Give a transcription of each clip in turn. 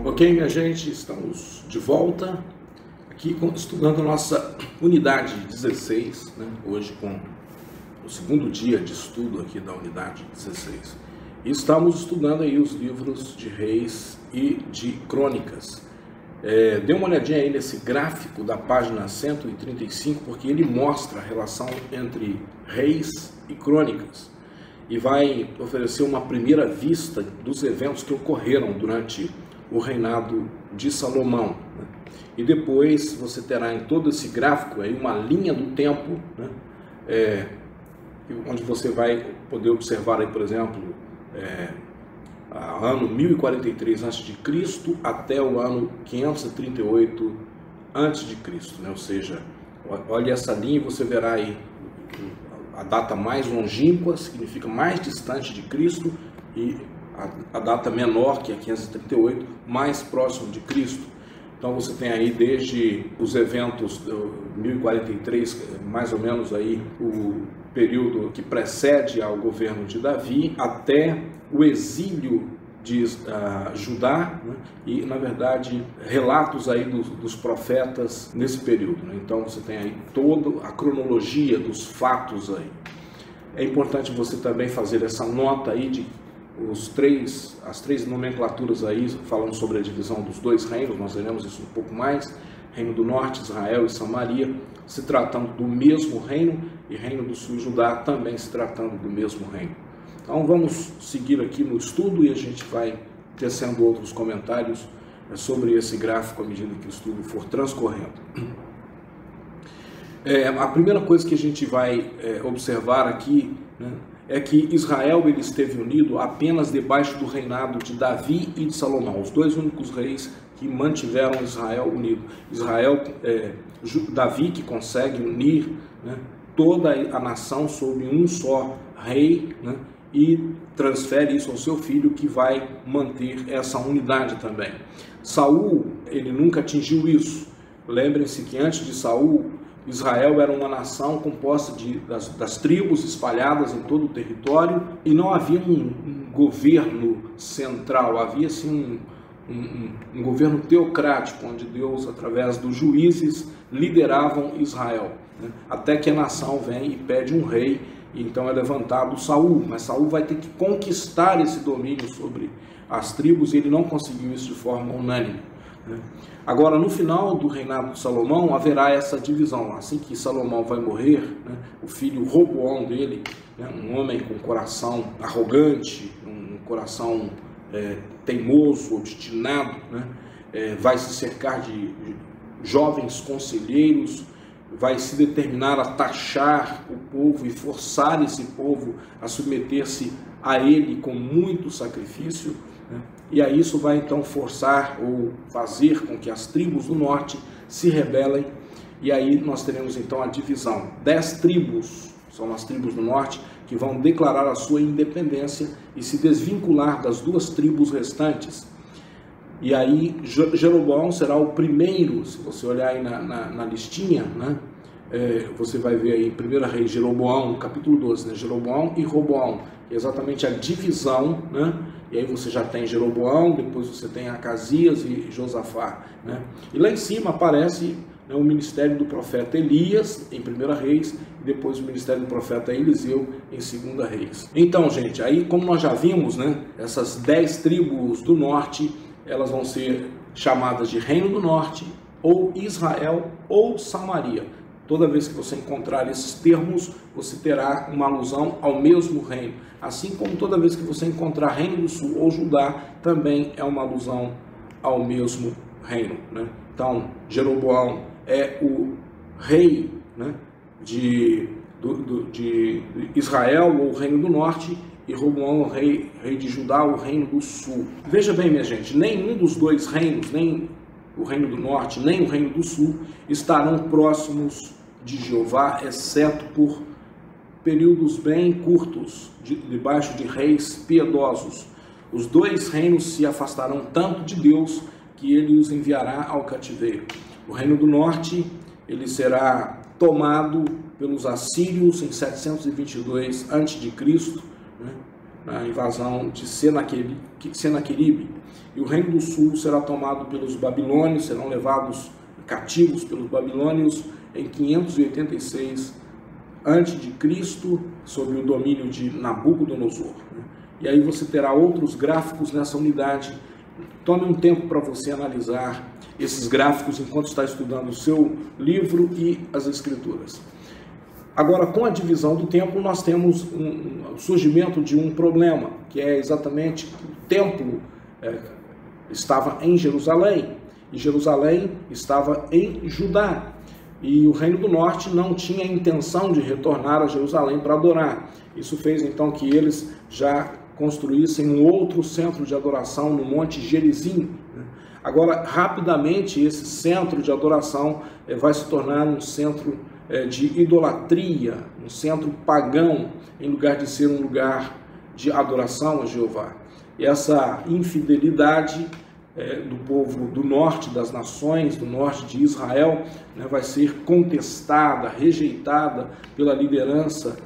Ok, minha gente, estamos de volta aqui estudando a nossa unidade 16, né? Hoje com o segundo dia de estudo aqui da unidade 16. E estamos estudando aí os livros de Reis e de Crônicas. Dê uma olhadinha aí nesse gráfico da página 135, porque ele mostra a relação entre Reis e Crônicas e vai oferecer uma primeira vista dos eventos que ocorreram durante o reinado de Salomão, né? E depois você terá em todo esse gráfico aí uma linha do tempo, né? Onde você vai poder observar aí, por exemplo, ano 1043 a.C. até o ano 538 a.C., né? Ou seja, olha essa linha e você verá aí a data mais longínqua, significa mais distante de Cristo, e a data menor, que é 538, mais próximo de Cristo. Então você tem aí desde os eventos do 1043, mais ou menos aí o período que precede ao governo de Davi, até o exílio de Judá, né? E na verdade relatos aí dos profetas nesse período, né? Então você tem aí toda a cronologia dos fatos aí. É importante você também fazer essa nota aí de as três nomenclaturas aí falando sobre a divisão dos dois reinos. Nós veremos isso um pouco mais: Reino do Norte, Israel e Samaria, se tratando do mesmo reino, e Reino do Sul, Judá, também se tratando do mesmo reino. Então vamos seguir aqui no estudo e a gente vai tecendo outros comentários sobre esse gráfico à medida que o estudo for transcorrendo. A primeira coisa que a gente vai observar aqui, né, é que Israel ele esteve unido apenas debaixo do reinado de Davi e de Salomão, os dois únicos reis que mantiveram Israel unido. Davi que consegue unir, né, toda a nação sob um só rei, né, e transfere isso ao seu filho, que vai manter essa unidade também. Saul, ele nunca atingiu isso. Lembrem-se que antes de Saul, Israel era uma nação composta das tribos espalhadas em todo o território, e não havia um governo central, havia sim um governo teocrático, onde Deus, através dos juízes, lideravam Israel, né? Até que a nação vem e pede um rei, e então é levantado Saul, mas Saul vai ter que conquistar esse domínio sobre as tribos, e ele não conseguiu isso de forma unânime, né? Agora, no final do reinado de Salomão, haverá essa divisão. Assim que Salomão vai morrer, né, o filho Roboão dele, né, um homem com coração arrogante, um coração teimoso, obstinado, né, vai se cercar de jovens conselheiros, vai se determinar a taxar o povo e forçar esse povo a submeter-se a ele com muito sacrifício, né? E aí isso vai então forçar ou fazer com que as tribos do norte se rebelem, e aí nós teremos então a divisão. 10 tribos são as tribos do norte que vão declarar a sua independência e se desvincular das 2 tribos restantes. E aí Jeroboão será o primeiro. Se você olhar aí na listinha, né, você vai ver aí em 1 Reis Jeroboão, capítulo 12, né, Jeroboão e Roboão, que é exatamente a divisão, né? E aí você já tem Jeroboão, depois você tem Acasias e Josafá, né? E lá em cima aparece, né, o ministério do profeta Elias em 1 Reis, e depois o ministério do profeta Eliseu em 2 Reis. Então, gente, aí como nós já vimos, né, essas 10 tribos do norte, elas vão ser chamadas de Reino do Norte, ou Israel, ou Samaria. Toda vez que você encontrar esses termos, você terá uma alusão ao mesmo reino. Assim como toda vez que você encontrar Reino do Sul ou Judá, também é uma alusão ao mesmo reino, né? Então, Jeroboão é o rei, né, de Israel, ou Reino do Norte, e Roboão, o rei de Judá, o Reino do Sul. Veja bem, minha gente, nenhum dos dois reinos, nem o Reino do Norte, nem o Reino do Sul, estarão próximos de Jeová, exceto por períodos bem curtos, debaixo de reis piedosos. Os dois reinos se afastarão tanto de Deus que ele os enviará ao cativeiro. O Reino do Norte, ele será tomado pelos assírios em 722 a.C., né, na invasão de Senaqueribe, e o reino do sul será tomado pelos babilônios, serão levados cativos pelos babilônios em 586 a.C., sob o domínio de Nabucodonosor. E aí você terá outros gráficos nessa unidade. Tome um tempo para você analisar esses gráficos enquanto está estudando o seu livro e as escrituras. Agora, com a divisão do templo, nós temos o surgimento de um problema, que é exatamente que o templo estava em Jerusalém, e Jerusalém estava em Judá. E o Reino do Norte não tinha intenção de retornar a Jerusalém para adorar. Isso fez então que eles já construíssem um outro centro de adoração no Monte Gerizim. Agora, rapidamente, esse centro de adoração vai se tornar um centro de idolatria, um centro pagão, em lugar de ser um lugar de adoração a Jeová. E essa infidelidade do povo do norte das nações, do norte de Israel, vai ser contestada, rejeitada pela liderança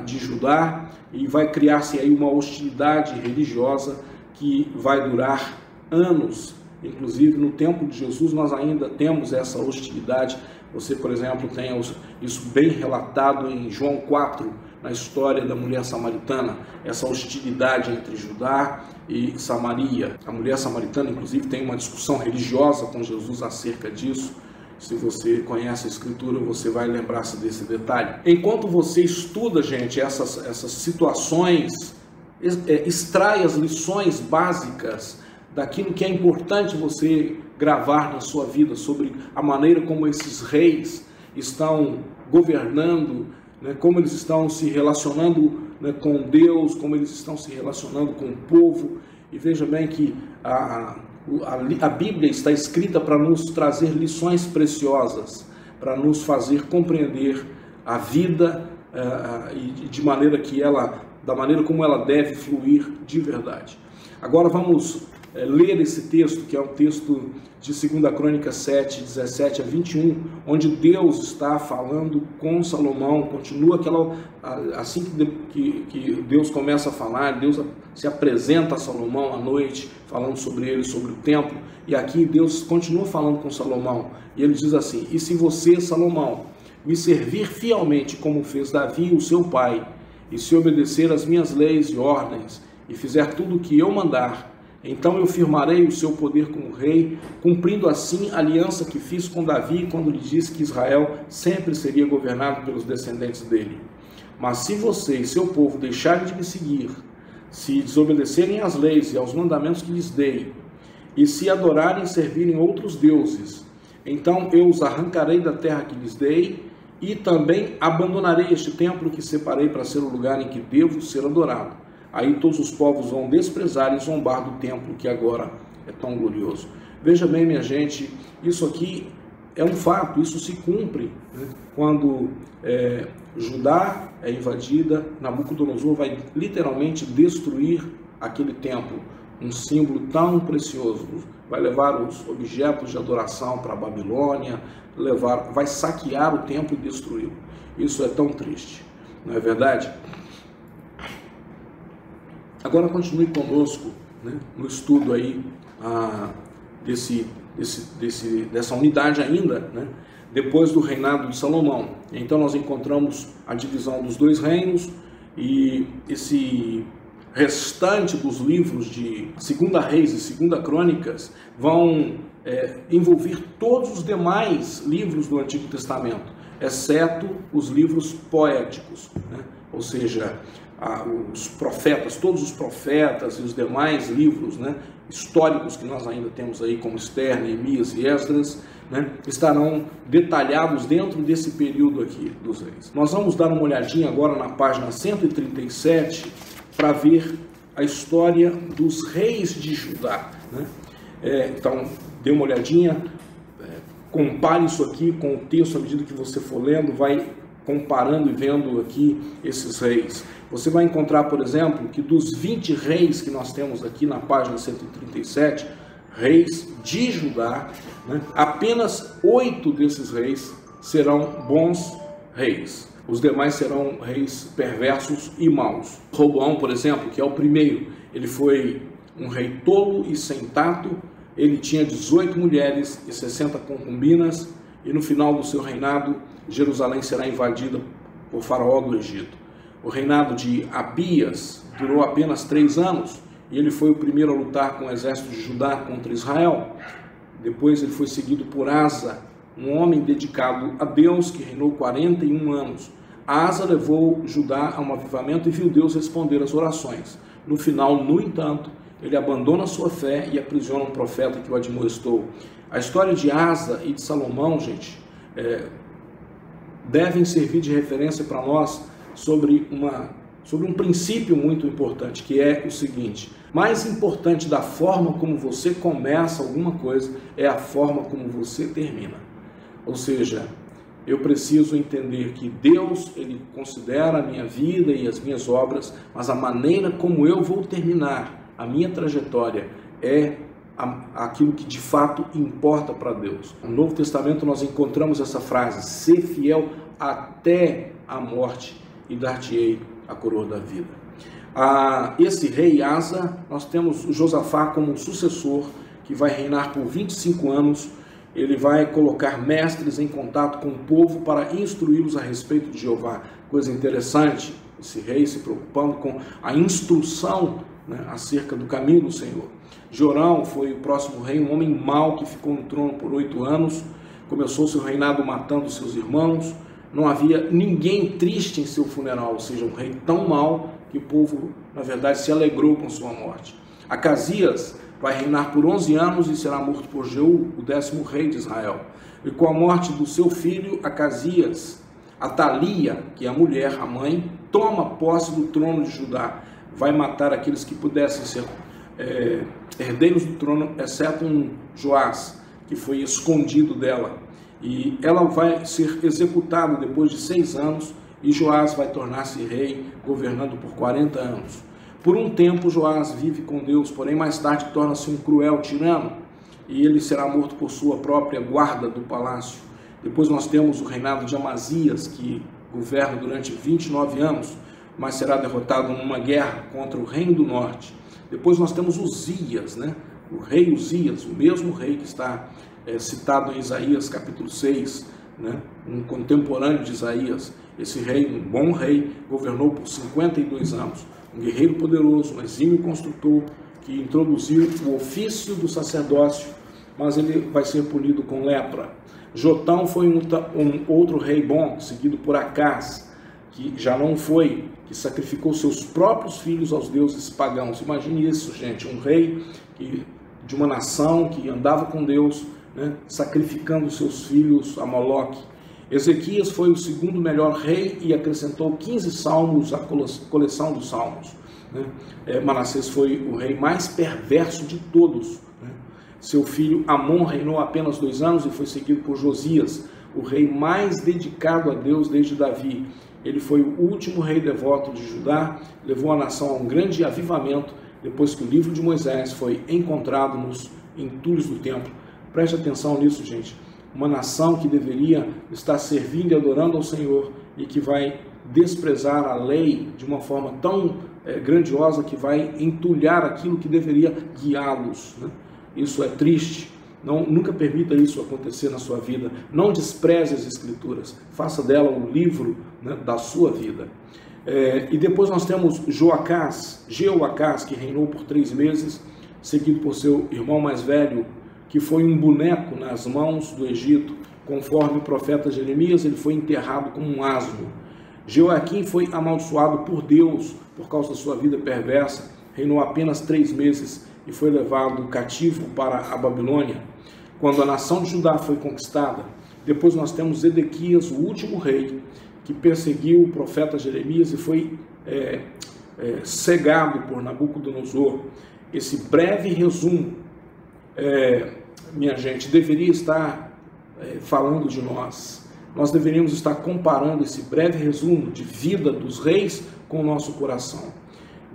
de Judá, e vai criar-se aí uma hostilidade religiosa que vai durar anos. Inclusive no tempo de Jesus nós ainda temos essa hostilidade. Você, por exemplo, tem isso bem relatado em João 4, na história da mulher samaritana, essa hostilidade entre Judá e Samaria. A mulher samaritana, inclusive, tem uma discussão religiosa com Jesus acerca disso. Se você conhece a Escritura, você vai lembrar-se desse detalhe. Enquanto você estuda, gente, essas situações, extrai as lições básicas daquilo que é importante você gravar na sua vida, sobre a maneira como esses reis estão governando, como eles estão se relacionando com Deus, como eles estão se relacionando com o povo. E veja bem que a Bíblia está escrita para nos trazer lições preciosas, para nos fazer compreender a vida de maneira que da maneira como ela deve fluir de verdade. Agora vamos ler esse texto, que é um texto de 2 Crônicas 7, 17 a 21, onde Deus está falando com Salomão. Continua assim que Deus começa a falar, Deus se apresenta a Salomão à noite, falando sobre ele, sobre o templo, e aqui Deus continua falando com Salomão, e ele diz assim: e se você, Salomão, me servir fielmente como fez Davi, o seu pai, e se obedecer às minhas leis e ordens, e fizer tudo o que eu mandar, então eu firmarei o seu poder como rei, cumprindo assim a aliança que fiz com Davi, quando lhe disse que Israel sempre seria governado pelos descendentes dele. Mas se você e seu povo deixarem de me seguir, se desobedecerem às leis e aos mandamentos que lhes dei, e se adorarem e servirem outros deuses, então eu os arrancarei da terra que lhes dei, e também abandonarei este templo que separei para ser o lugar em que devo ser adorado. Aí todos os povos vão desprezar e zombar do templo que agora é tão glorioso. Veja bem, minha gente, isso aqui é um fato, isso se cumpre, quando Judá é invadida, Nabucodonosor vai literalmente destruir aquele templo, um símbolo tão precioso. Vai levar os objetos de adoração para a Babilônia, vai saquear o templo e destruí-lo. Isso é tão triste, não é verdade? Agora continue conosco, no estudo aí dessa unidade ainda, depois do reinado de Salomão. Então nós encontramos a divisão dos dois reinos, e esse restante dos livros de 2 Reis e 2 Crônicas vão envolver todos os demais livros do Antigo Testamento, exceto os livros poéticos, ou seja, os profetas, todos os profetas e os demais livros históricos que nós ainda temos aí, como Esther, Neemias e Esdras, estarão detalhados dentro desse período aqui dos reis. Nós vamos dar uma olhadinha agora na página 137 para ver a história dos reis de Judá. Então, dê uma olhadinha, compare isso aqui com o texto à medida que você for lendo, vai comparando e vendo aqui esses reis. Você vai encontrar, por exemplo, que dos 20 reis que nós temos aqui na página 137, reis de Judá, apenas 8 desses reis serão bons reis. Os demais serão reis perversos e maus. Roboão, por exemplo, que é o primeiro, ele foi um rei tolo e sem tato. Ele tinha 18 mulheres e 60 concubinas, e no final do seu reinado, Jerusalém será invadida por Faraó do Egito. O reinado de Abias durou apenas 3 anos, e ele foi o primeiro a lutar com o exército de Judá contra Israel. Depois ele foi seguido por Asa, um homem dedicado a Deus que reinou 41 anos. Asa levou Judá a um avivamento e viu Deus responder às orações. No final, no entanto, ele abandona sua fé e aprisiona um profeta que o admoestou. A história de Asa e de Salomão, gente, devem servir de referência para nós sobre um princípio muito importante, que é o seguinte: mais importante da forma como você começa alguma coisa é a forma como você termina. Ou seja, eu preciso entender que Deus, Ele considera a minha vida e as minhas obras, mas a maneira como eu vou terminar a minha trajetória é aquilo que de fato importa para Deus. No Novo Testamento nós encontramos essa frase: ser fiel até a morte e dar-te-ei a coroa da vida. Esse rei Asa, nós temos Josafá como sucessor, que vai reinar por 25 anos. Ele vai colocar mestres em contato com o povo para instruí-los a respeito de Jeová. Coisa interessante, esse rei se preocupando com a instrução, acerca do caminho do Senhor. Jorão foi o próximo rei, um homem mau que ficou no trono por 8 anos, começou seu reinado matando seus irmãos. Não havia ninguém triste em seu funeral, ou seja, um rei tão mau que o povo, na verdade, se alegrou com sua morte. Acasias vai reinar por 11 anos e será morto por Jeú, o 10º rei de Israel. E com a morte do seu filho Acasias, Atalia, que é a mulher, a mãe, toma posse do trono de Judá. Vai matar aqueles que pudessem ser herdeiros do trono, exceto um Joás, que foi escondido dela. E ela vai ser executada depois de 6 anos, e Joás vai tornar-se rei, governando por 40 anos. Por um tempo, Joás vive com Deus, porém mais tarde torna-se um cruel tirano, e ele será morto por sua própria guarda do palácio. Depois nós temos o reinado de Amazias, que governa durante 29 anos, mas será derrotado numa guerra contra o reino do norte. Depois nós temos Uzias, o rei Uzias, o mesmo rei que está citado em Isaías capítulo 6, um contemporâneo de Isaías. Esse rei, um bom rei, governou por 52 anos, um guerreiro poderoso, um exímio construtor, que introduziu o ofício do sacerdócio, mas ele vai ser punido com lepra. Jotão foi um outro rei bom, seguido por Acás, que já não foi, que sacrificou seus próprios filhos aos deuses pagãos. Imagine isso, gente, um rei de uma nação que andava com Deus, sacrificando seus filhos a Moloque. Ezequias foi o 2º melhor rei e acrescentou 15 salmos à coleção dos salmos. Manassés foi o rei mais perverso de todos. Seu filho Amon reinou apenas 2 anos e foi seguido por Josias, o rei mais dedicado a Deus desde Davi. Ele foi o último rei devoto de Judá, levou a nação a um grande avivamento depois que o livro de Moisés foi encontrado nos entulhos do templo. Preste atenção nisso, gente. Uma nação que deveria estar servindo e adorando ao Senhor e que vai desprezar a lei de uma forma tão grandiosa que vai entulhar aquilo que deveria guiá-los. Isso é triste. Nunca permita isso acontecer na sua vida. Não despreze as Escrituras. Faça dela o livro da sua vida. E depois nós temos Jeoacás, que reinou por 3 meses, seguido por seu irmão mais velho, que foi um boneco nas mãos do Egito. Conforme o profeta Jeremias, ele foi enterrado como um asno. Jeoaquim foi amaldiçoado por Deus por causa da sua vida perversa. Reinou apenas 3 meses e foi levado cativo para a Babilônia. Quando a nação de Judá foi conquistada, depois nós temos Zedequias, o último rei, que perseguiu o profeta Jeremias e foi cegado por Nabucodonosor. Esse breve resumo, minha gente, deveria estar falando de nós. Nós deveríamos estar comparando esse breve resumo de vida dos reis com o nosso coração.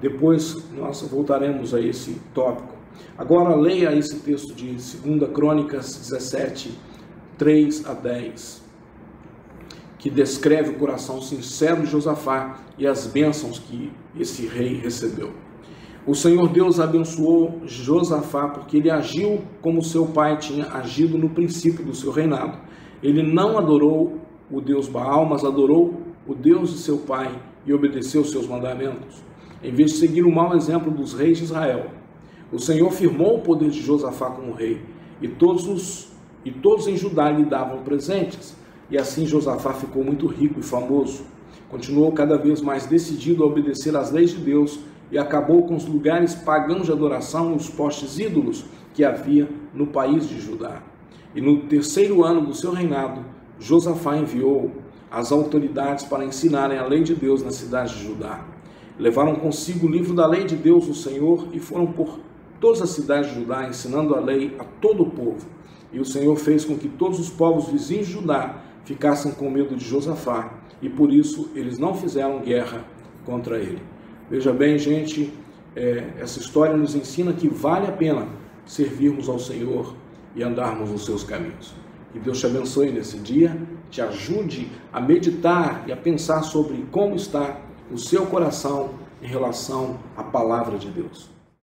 Depois nós voltaremos a esse tópico. Agora leia esse texto de 2 Crônicas 17, 3 a 10. que descreve o coração sincero de Josafá e as bênçãos que esse rei recebeu. O Senhor Deus abençoou Josafá porque ele agiu como seu pai tinha agido no princípio do seu reinado. Ele não adorou o Deus Baal, mas adorou o Deus de seu pai e obedeceu seus mandamentos, em vez de seguir o mau exemplo dos reis de Israel. O Senhor firmou o poder de Josafá como rei, e todos em Judá lhe davam presentes, e assim Josafá ficou muito rico e famoso. Continuou cada vez mais decidido a obedecer às leis de Deus e acabou com os lugares pagãos de adoração e os postes ídolos que havia no país de Judá. E no 3º ano do seu reinado, Josafá enviou as autoridades para ensinarem a lei de Deus na cidade de Judá. Levaram consigo o livro da lei de Deus, o Senhor, e foram por todas as cidades de Judá, ensinando a lei a todo o povo. E o Senhor fez com que todos os povos vizinhos de Judá ficassem com medo de Josafá, e por isso eles não fizeram guerra contra ele. Veja bem, gente, essa história nos ensina que vale a pena servirmos ao Senhor e andarmos nos seus caminhos. Que Deus te abençoe nesse dia, te ajude a meditar e a pensar sobre como está o seu coração em relação à palavra de Deus.